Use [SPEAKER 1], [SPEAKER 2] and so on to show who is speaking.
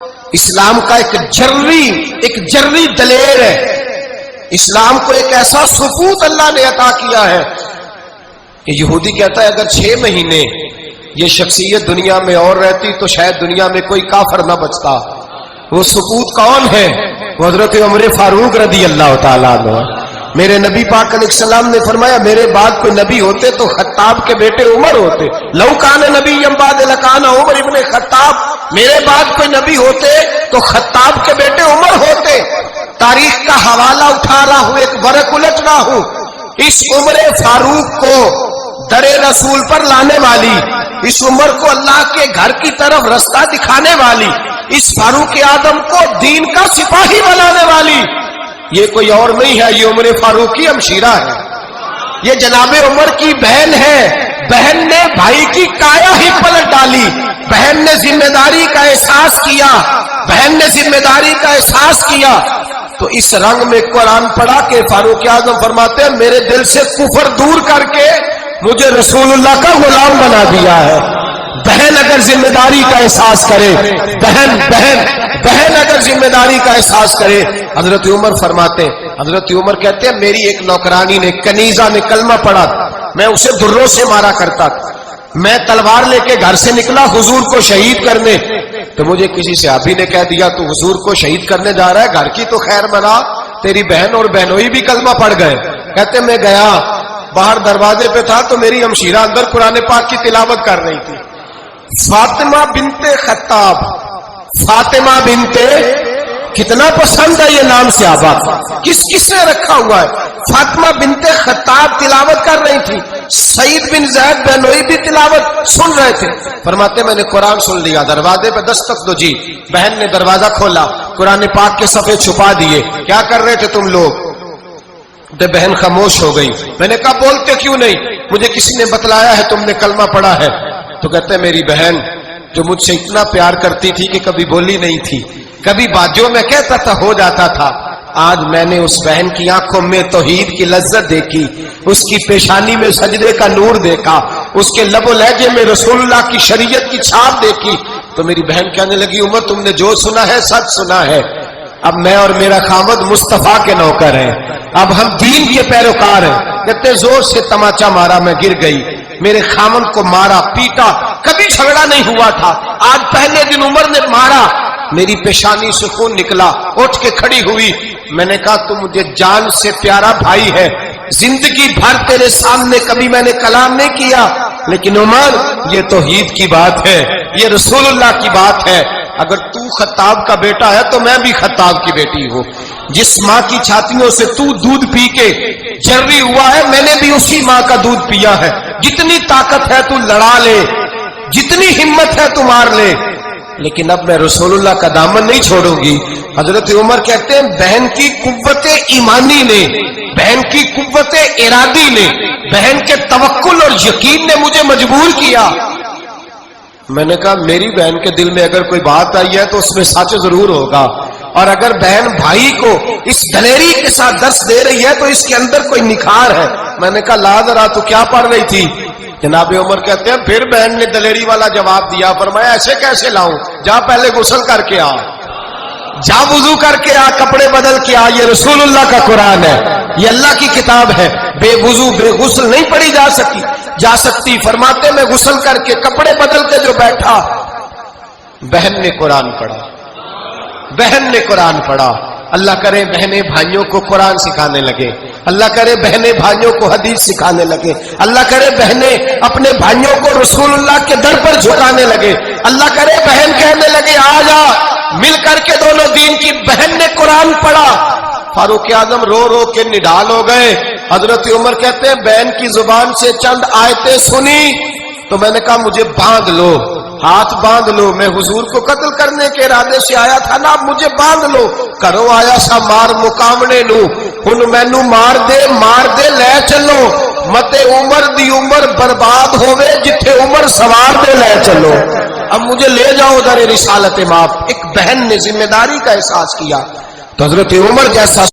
[SPEAKER 1] اسلام کا ایک جرری دلیر ہے. اسلام کو ایک ایسا ثبوت اللہ نے عطا کیا ہے کہ یہودی کہتا ہے اگر 6 مہینے یہ شخصیت دنیا میں اور رہتی تو شاید دنیا میں کوئی کافر نہ بچتا. وہ ثبوت کون ہے؟ وہ حضرت عمر فاروق رضی اللہ تعالیٰ عنہ. میرے نبی پاک علیہ السلام نے فرمایا میرے بعد کوئی نبی ہوتے تو خطاب کے بیٹے عمر ہوتے. لو کان نبی بعد لکان عمر ابن خطاب. میرے بعد کوئی نبی ہوتے تو خطاب کے بیٹے عمر ہوتے. تاریخ کا حوالہ اٹھا رہا ہوں، ایک ورق الٹ رہا ہوں. اس عمر فاروق کو در رسول پر لانے والی، اس عمر کو اللہ کے گھر کی طرف رستہ دکھانے والی، اس فاروق اعظم کو دین کا سپاہی بنانے والی یہ کوئی اور نہیں ہے، یہ عمر فاروق کی ہمشیرہ ہے. یہ جناب عمر کی بہن ہے. بہن نے بھائی کی کایا ہی پلٹ ڈالی. بہن نے ذمہ داری کا احساس کیا. بہن نے ذمہ داری کا احساس کیا تو اس رنگ میں قرآن پڑھا کہ فاروق اعظم فرماتے ہیں میرے دل سے کفر دور کر کے مجھے رسول اللہ کا غلام بنا دیا ہے. بہن اگر ذمہ داری کا احساس کرے، بہن اگر ذمہ داری کا احساس کرے. حضرت عمر فرماتے ہیں، حضرت عمر کہتے ہیں میری ایک نوکرانی نے کنیزہ نے کلمہ پڑھا، میں اسے دروں سے مارا کرتا تھا. میں تلوار لے کے گھر سے نکلا حضور کو شہید کرنے تو مجھے کسی صحابی نے کہہ دیا تو حضور کو شہید کرنے جا رہا ہے، گھر کی تو خیر منا، تیری بہن اور بہنوئی بھی کلمہ پڑھ گئے. کہتے میں گیا، باہر دروازے پہ تھا تو میری ہمشیرہ اندر قرآن پاک کی تلاوت کر رہی تھی. فاطمہ بنت خطاب، فاطمہ بنت، کتنا پسند ہے یہ نام صحابہ، کس نے رکھا ہوا ہے. فاطمہ بنت خطاب تلاوت کر رہی تھی. سعید بن زید بہنوئی بھی تلاوت سن رہے تھے. فرماتے میں نے قرآن سن لیا. دروازے پہ دستک دو جی. بہن نے دروازہ کھولا، قرآن پاک کے صفحے چھپا دیے. کیا کر رہے تھے تم لوگ؟ بہن خاموش ہو گئی. میں نے کہا بولتے کیوں نہیں؟ مجھے کسی نے بتلایا ہے تم نے کلمہ پڑھا ہے. تو کہتے ہیں میری بہن جو مجھ سے اتنا پیار کرتی تھی کہ کبھی بولی نہیں تھی، کبھی باجوں میں کہتا تھا ہو جاتا تھا، آج میں نے اس بہن کی آنکھوں میں توحید کی لذت دیکھی، اس کی پیشانی میں سجدے کا نور دیکھا، اس کے لب و لہجے میں رسول اللہ کی شریعت کی چھاپ دیکھی. تو میری بہن کہنے لگی عمر تم نے جو سنا ہے سچ سنا ہے. اب میں اور میرا خامد مصطفیٰ کے نوکر ہیں، اب ہم دین کے پیروکار ہیں. کہتے زور سے تماچا مارا، میں گر گئی. میرے خامد کو مارا پیٹا، کبھی جھگڑا نہیں ہوا تھا، آج پہلے دن عمر نے مارا. میری پیشانی سے خون نکلا، اٹھ کے کھڑی ہوئی. میں نے کہا تو مجھے جان سے پیارا بھائی ہے، زندگی بھر تیرے سامنے کبھی میں نے کلام نہیں کیا، لیکن عمر یہ توحید کی بات ہے، یہ رسول اللہ کی بات ہے. اگر تو خطاب کا بیٹا ہے تو میں بھی خطاب کی بیٹی ہوں. جس ماں کی چھاتیوں سے تو دودھ پی کے جرری ہوا ہے میں نے بھی اسی ماں کا دودھ پیا ہے. جتنی طاقت ہے تو لڑا لے، جتنی ہمت ہے تو مار لے، لیکن اب میں رسول اللہ کا دامن نہیں چھوڑوں گی. حضرت عمر کہتے ہیں بہن کی قوت ایمانی نے، بہن کی قوت ارادی نے، بہن کے توکل اور یقین نے مجھے مجبور کیا. میں نے کہا میری بہن کے دل میں اگر کوئی بات آئی ہے تو اس میں سچ ضرور ہوگا، اور اگر بہن بھائی کو اس دلیری کے ساتھ درس دے رہی ہے تو اس کے اندر کوئی نکھار ہے. میں نے کہا لا ذرا تو کیا پڑھ رہی تھی؟ جناب عمر کہتے ہیں پھر بہن نے دلیری والا جواب دیا. فرمایا ایسے کیسے لاؤں؟ جا پہلے غسل کر کے آ، جا وضو کر کے آ، کپڑے بدل کے آ. یہ رسول اللہ کا قرآن ہے، یہ اللہ کی کتاب ہے. بے وضو بے غسل نہیں پڑھی جا سکتی. فرماتے میں غسل کر کے کپڑے بدل کے جو بیٹھا، بہن نے قرآن پڑھا، بہن نے قرآن پڑھا. اللہ کرے بہنیں بھائیوں کو قرآن سکھانے لگے، اللہ کرے بہنیں بھائیوں کو حدیث سکھانے لگے، اللہ کرے بہنیں اپنے بھائیوں کو رسول اللہ کے در پر جھکانے لگے، اللہ کرے بہن کہنے لگے آ جا مل کر کے دونوں دین کی. بہن نے قرآن پڑھا. فاروق اعظم رو رو کے نڈال ہو گئے. حضرت عمر کہتے ہیں بہن کی زبان سے چند آیتیں سنی تو میں نے کہا مجھے باندھ لو، ہاتھ باندھ لو. میں حضور کو قتل کرنے کے ارادے سے آیا تھا نا، اب مجھے باندھ لو. کرو آیا سا مار مقامنے نو، ہن مینو مار دے لے چلو. متے عمر دی عمر برباد ہوئے جتھے عمر سوار دے لے چلو. اب مجھے لے جاؤ در رسالت ماپ. ایک بہن نے ذمہ داری کا احساس کیا تو حضرت عمر جیسا